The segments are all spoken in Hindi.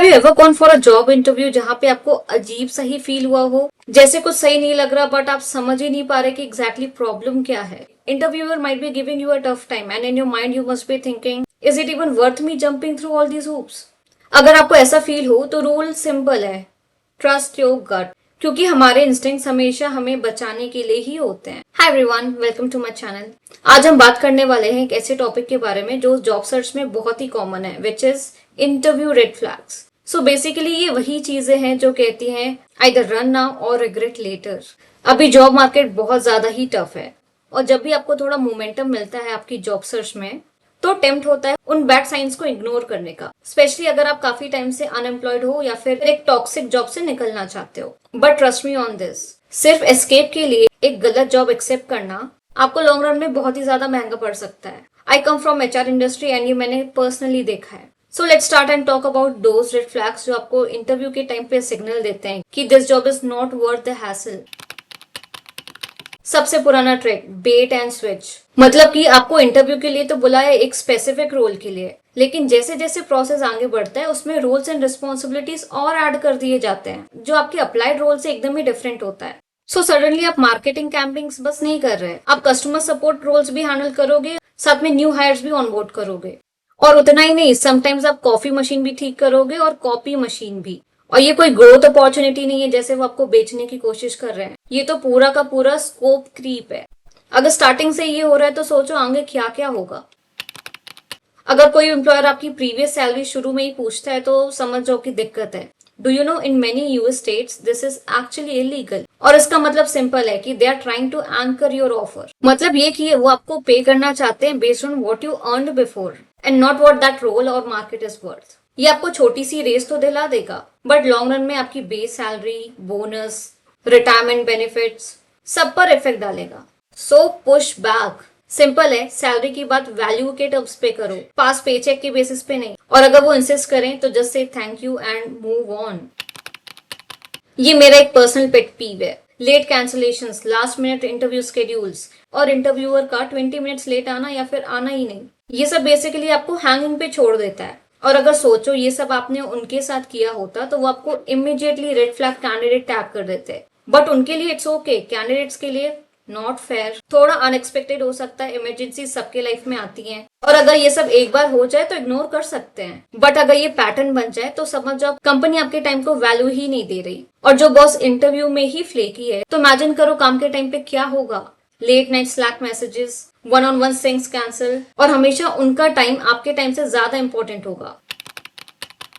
Have you ever gone for a job interview जहाँ पे आपको अजीब सा ही फील हुआ हो, जैसे कुछ सही नहीं लग रहा बट आप समझ ही नहीं पा रहे कि एग्जैक्टली प्रॉब्लम क्या है? Interviewer might be giving you a tough time and in your mind you must be thinking, is it even worth me jumping through all these hoops? अगर आपको ऐसा फील हो तो रूल सिंपल है, ट्रस्ट योर गट, क्योंकि हमारे इंस्टिंक्ट्स हमेशा हमें बचाने के लिए ही होते हैं। Hi everyone, welcome to my channel. आज हम बात करने वाले हैं एक ऐसे टॉपिक के बारे में जो जॉब सर्च में बहुत ही कॉमन है, which is interview red flags. So basically ये वही चीजें हैं जो कहती हैं आइदर रन नाउ और रिग्रेट लेटर। अभी जॉब मार्केट बहुत ज्यादा ही टफ है और जब भी आपको थोड़ा मोमेंटम मिलता है आपकी जॉब सर्च में तो टेम्प्ट होता है उन बैड साइंस को इग्नोर करने का, स्पेशली अगर आप काफी टाइम से अनएम्प्लॉयड हो या फिर एक टॉक्सिक जॉब से निकलना चाहते हो। But trust me on this, सिर्फ एस्केप के लिए एक गलत जॉब एक्सेप्ट करना आपको लॉन्ग रन में बहुत ही ज्यादा महंगा पड़ सकता है। I come from HR industry and ये मैंने पर्सनली देखा है। So let's start and talk about those red flags जो आपको इंटरव्यू के टाइम पे सिग्नल देते हैं कि this job is not worth the hassle. सबसे पुराना ट्रिक, बेट एंड स्विच। मतलब कि आपको इंटरव्यू के लिए तो बुलाया एक स्पेसिफिक रोल के लिए, लेकिन जैसे जैसे प्रोसेस आगे बढ़ता है उसमें रोल्स एंड रिस्पॉन्सिबिलिटीज और ऐड कर दिए जाते हैं जो आपके अप्लाइड रोल से एकदम ही डिफरेंट होता है। सो सडनली आप मार्केटिंग कैंपेन्स बस नहीं कर रहे, आप कस्टमर सपोर्ट रोल्स भी हैंडल करोगे, साथ में न्यू हायर्स भी ऑनबोर्ड करोगे। और उतना ही नहीं, समटाइम्स आप कॉफी मशीन भी ठीक करोगे और कॉपी मशीन भी। और ये कोई ग्रोथ अपॉर्चुनिटी नहीं है जैसे वो आपको बेचने की कोशिश कर रहे हैं, ये तो पूरा का पूरा स्कोप क्रीप है। अगर स्टार्टिंग से ये हो रहा है तो सोचो आगे क्या क्या होगा। अगर कोई एम्प्लॉयर आपकी प्रीवियस सैलरी शुरू में ही पूछता है तो समझ जाओ कि दिक्कत है। Do you know in many US states this is actually illegal. और इसका मतलब सिंपल है कि they are trying to anchor your offer. मतलब ये कि वो आपको पे करना चाहते हैं based on what you earned before and not what that role और मार्केट इज वर्थ। ये आपको छोटी सी रेस तो दिला देगा बट लॉन्ग रन में आपकी base salary, bonus, retirement benefits सब पर इफेक्ट डालेगा। सो पुश बैक। सिंपल है, सैलरी की बात वैल्यू के टर्म्स पे करो, पास पे चेक के बेसिस पे नहीं। और अगर वो इंसिस्ट करें तो just say thank you and move on. ये मेरा एक पर्सनल पेट पीव है, late cancellations, last minute interview schedules और इंटरव्यूअर का 20 मिनट्स लेट आना या फिर आना ही नहीं। ये सब बेसिकली आपको हैंगिंग पे छोड़ देता है। और अगर सोचो ये सब आपने उनके साथ किया होता तो वो आपको immediately red flag candidate tag कर देते। बट उनके लिए इट्स ओके, कैंडिडेट्स के लिए नॉट फेयर। थोड़ा अनएक्सपेक्टेड हो सकता है, इमरजेंसी सबके लाइफ में आती है और अगर ये सब एक बार हो जाए तो इग्नोर कर सकते हैं। बट अगर ये पैटर्न बन जाए तो समझ जाओ कंपनी आपके टाइम को वैल्यू ही नहीं दे रही। और जो बॉस इंटरव्यू में ही फ्लेकी है तो इमेजिन करो काम के टाइम पे क्या होगा। Late night Slack messages, one on one syncs cancel, और हमेशा उनका टाइम आपके टाइम से ज्यादा इंपॉर्टेंट होगा।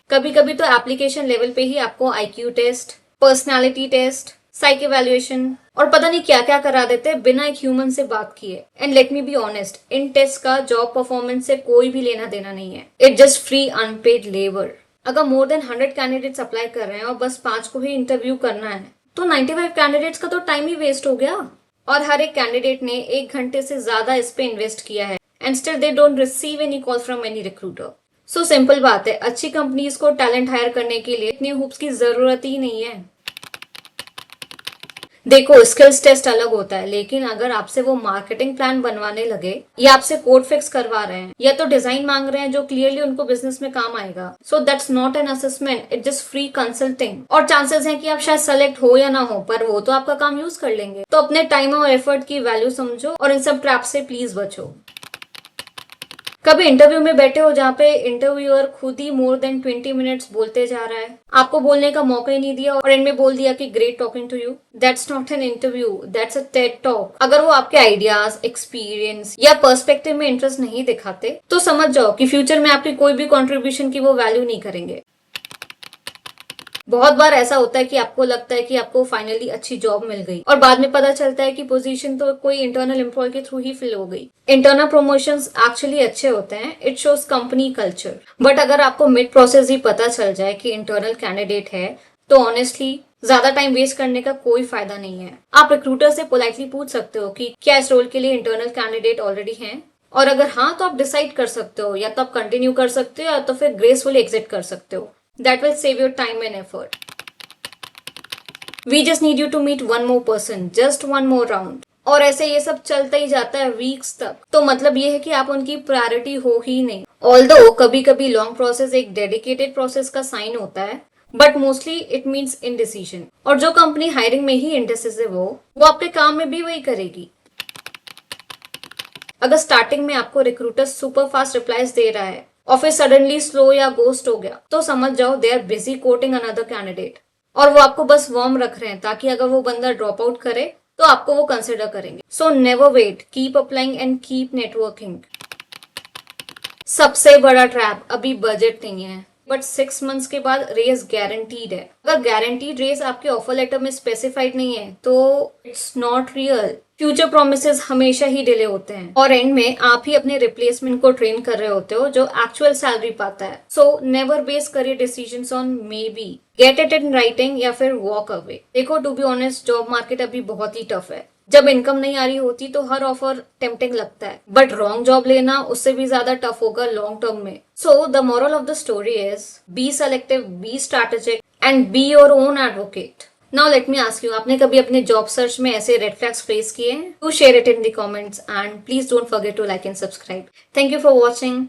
कभी कभी तो एप्लीकेशन लेवल पे ही आपको आईक्यू टेस्ट, पर्सनालिटी टेस्ट, साइक इवैल्यूएशन और पता नहीं क्या क्या करा देते हैं बिना एक ह्यूमन से बात किए। And let me be honest, इन टेस्ट का जॉब परफॉर्मेंस से कोई भी लेना देना नहीं है। It just free unpaid labour. अगर मोर देन 100 कैंडिडेट्स अप्लाई कर रहे हैं और बस 5 को ही इंटरव्यू करना है तो 95 कैंडिडेट्स का तो टाइम ही वेस्ट हो गया। और हर एक कैंडिडेट ने 1 घंटे से ज्यादा इस पे इन्वेस्ट किया है and still they don't receive any call from any recruiter. So simple बात है, अच्छी कंपनीज को टैलेंट हायर करने के लिए इतनी हुप्स की जरूरत ही नहीं है। देखो, स्किल्स टेस्ट अलग होता है, लेकिन अगर आपसे वो मार्केटिंग प्लान बनवाने लगे या आपसे कोड फिक्स करवा रहे हैं या तो डिजाइन मांग रहे हैं जो क्लियरली उनको बिजनेस में काम आएगा, so that's not an assessment, it just free consulting. और चांसेस हैं कि आप शायद सेलेक्ट हो या ना हो, पर वो तो आपका काम यूज कर लेंगे। तो अपने टाइम और एफर्ट की वैल्यू समझो और इन सब ट्रैप से प्लीज बचो। कभी इंटरव्यू में बैठे हो जहाँ पे इंटरव्यूअर खुद ही मोर देन 20 मिनट्स बोलते जा रहा है, आपको बोलने का मौका ही नहीं दिया और इनमें बोल दिया कि great talking to you. That's not an interview, that's a TED talk. अगर वो आपके आइडियाज, एक्सपीरियंस या पर्सपेक्टिव में इंटरेस्ट नहीं दिखाते तो समझ जाओ कि फ्यूचर में आपकी कोई भी कॉन्ट्रीब्यूशन की वो वैल्यू नहीं करेंगे। बहुत बार ऐसा होता है कि आपको लगता है कि आपको फाइनली अच्छी जॉब मिल गई और बाद में पता चलता है कि पोजीशन तो कोई इंटरनल एम्प्लॉय के थ्रू ही फिल हो गई। इंटरनल प्रमोशंस एक्चुअली अच्छे होते हैं, it shows company culture. But अगर आपको मिड प्रोसेस ही पता चल जाए कि इंटरनल कैंडिडेट है तो ऑनेस्टली ज्यादा टाइम वेस्ट करने का कोई फायदा नहीं है। आप रिक्रूटर से पोलाइटली पूछ सकते हो कि क्या इस रोल के लिए इंटरनल कैंडिडेट ऑलरेडी हैं, और अगर हाँ तो आप डिसाइड कर सकते हो, या तो आप कंटिन्यू कर सकते हो या तो फिर ग्रेसफुली एग्जिट कर सकते हो। That will save your time and effort. We just need you to meet one more person, just one more round. और ऐसे ये सब चलता ही जाता है वीक्स तक। तो मतलब ये है कि आप उनकी प्रायोरिटी हो ही नहीं ऑल्दो कभी कभी लॉन्ग प्रोसेस एक डेडिकेटेड प्रोसेस का साइन होता है, but mostly it means indecision. और जो कंपनी हायरिंग में ही इनडिसिसिव हो, वो आपके काम में भी वही करेगी। अगर स्टार्टिंग में आपको रिक्रूटर सुपर फास्ट रिप्लाईज दे रहा है और फिर सडनली स्लो या गोस्ट हो गया, तो समझ जाओ they are busy courting another candidate, और वो आपको बस वार्म रख रहे हैं ताकि अगर वो बंदा ड्रॉप आउट करे तो आपको वो कंसिडर करेंगे। So never wait, keep applying and keep networking. सबसे बड़ा ट्रैप, अभी बजट नहीं है, बट 6 मंथ्स के बाद रेस गारंटीड है। अगर गारंटीड रेस आपके ऑफर लेटर में स्पेसिफाइड नहीं है तो it's not real. Future promises हमेशा ही डिले होते हैं और एंड में आप ही अपने रिप्लेसमेंट को ट्रेन कर रहे होते हो जो एक्चुअल सैलरी पाता है। So never base career decisions on maybe, get it in writing या फिर वॉक अवे। देखो, to be honest, job market अभी बहुत ही टफ है। जब इनकम नहीं आ रही होती तो हर ऑफर टेम्पटिंग लगता है, बट रॉन्ग जॉब लेना उससे भी ज्यादा टफ होगा लॉन्ग टर्म में। So the moral of the story is be selective, be strategic and be your own advocate. Now let me ask you, आपने कभी अपने जॉब सर्च में ऐसे रेड फ्लैग्स फेस किए हैं? Do share it in the comments and please don't forget to like and subscribe. Thank you for watching.